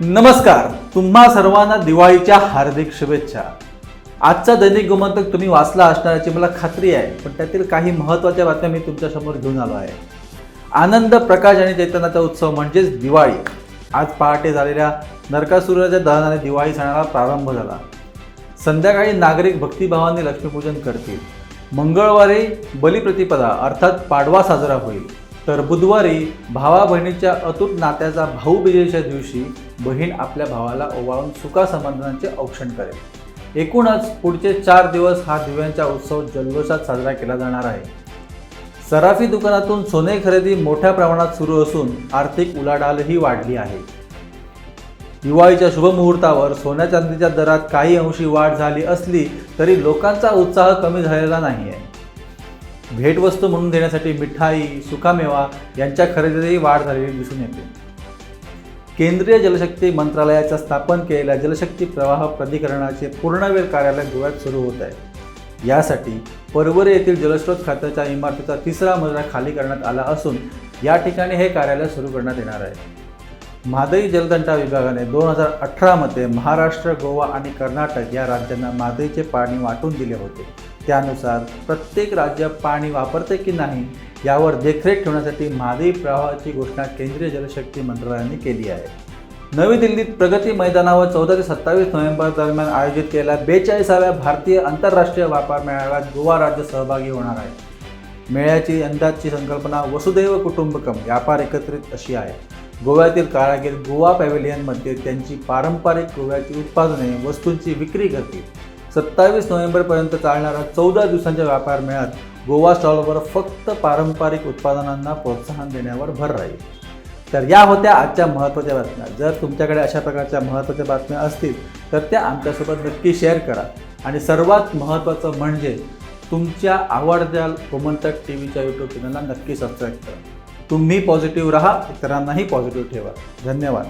नमस्कार, तुम्हा सर्वांना दिवाळीच्या हार्दिक शुभेच्छा। आजचा दैनिक गोमंतक तुम्ही वाचला असणार याची मला खात्री आहे, पण त्यातील काही महत्त्वाच्या बातम्या मी तुमच्या समोर घेऊन आलो आहे। आनंद, प्रकाश आणि चैतन्याचा उत्सव म्हणजेच दिवाळी। आज पहाटे झालेल्या नरकासुराच्या दहनाने दिवाळी सणाला प्रारंभ झाला। संध्याकाळी नागरिक भक्तिभावाने लक्ष्मीपूजन करतील। मंगळवारी बलिप्रतिपदा अर्थात पाडवा साजरा होईल, तर बुधवारी भावा बहिणीच्या अतूट नात्याचा भाऊबीजेच्या दिवशी बहीण आपल्या भावाला ओवाळून सुखासमाधानाचे औक्षण करेल। एकूणच पुढचे 4 दिवस हा दिव्यांचा उत्सव जल्लोषात साजरा केला जाणार आहे। सराफी दुकानातून सोने खरेदी मोठ्या प्रमाणात सुरू असून आर्थिक उलाढालही वाढली आहे। दिवाळीच्या शुभ मुहूर्तावर सोन्या चांदीच्या दरात काही अंशी वाढ झाली असली तरी लोकांचा उत्साह कमी झालेला नाही आहे। भेटवस्तू म्हणून देण्यासाठी मिठाई, सुकामेवा यांच्या खरेदीतही वाढ झालेली दिसून येते। केंद्रीय जलशक्ती मंत्रालयाच्या स्थापन केलेल्या जलशक्ती प्रवाह प्राधिकरणाचे पूर्णवेळ कार्यालय गोव्यात सुरू होत आहे। यासाठी परवरे येथील जलस्रोत खात्याच्या इमारतीचा 3रा मजला खाली करण्यात आला असून या ठिकाणी हे कार्यालय सुरू करण्यात येणार आहे। म्हादई जलतंटा विभागाने 2018 मध्ये महाराष्ट्र, गोवा आणि कर्नाटक या राज्यांना म्हादईचे पाणी वाटून दिले होते। त्यानुसार प्रत्येक राज्य पाणी वापरते की नाही यावर देखरेख ठेवण्यासाठी म्हादई प्रवाहाची घोषणा केंद्रीय जलशक्ती मंत्रालयाने केली आहे। नवी दिल्लीत प्रगती मैदानावर 14 ते 27 नोव्हेंबर दरम्यान आयोजित केलेल्या 42व्या भारतीय आंतरराष्ट्रीय व्यापार मेळाव्यात गोवा राज्य सहभागी होणार आहे। मेळ्याची यंदाची संकल्पना वसुदैव कुटुंबकम व्यापार एकत्रित अशी आहे। गोव्यातील कारागीर गोवा पॅव्हिलियनमध्ये त्यांची पारंपरिक गोव्याची उत्पादने, वस्तूंची विक्री करतील। 27 नोव्हेंबरपर्यंत चालणाऱ्या 14 दिवसांच्या व्यापार मेळ्यात गोवा स्टॉलवर फक्त पारंपरिक उत्पादनांना प्रोत्साहन देण्यावर भर राहील। तर या होत्या आजच्या महत्त्वाच्या बातम्या। जर तुमच्याकडे अशा प्रकारच्या महत्त्वाच्या बातम्या असतील तर त्या आमच्यासोबत नक्की शेअर करा आणि सर्वात महत्त्वाचं म्हणजे तुमच्या आवडत्या गोमंतक टीव्हीच्या यूट्यूब चॅनलला नक्की सबस्क्राईब करा। तुम्ही पॉझिटिव्ह राहा, इतरांनाही पॉझिटिव्ह ठेवा। धन्यवाद।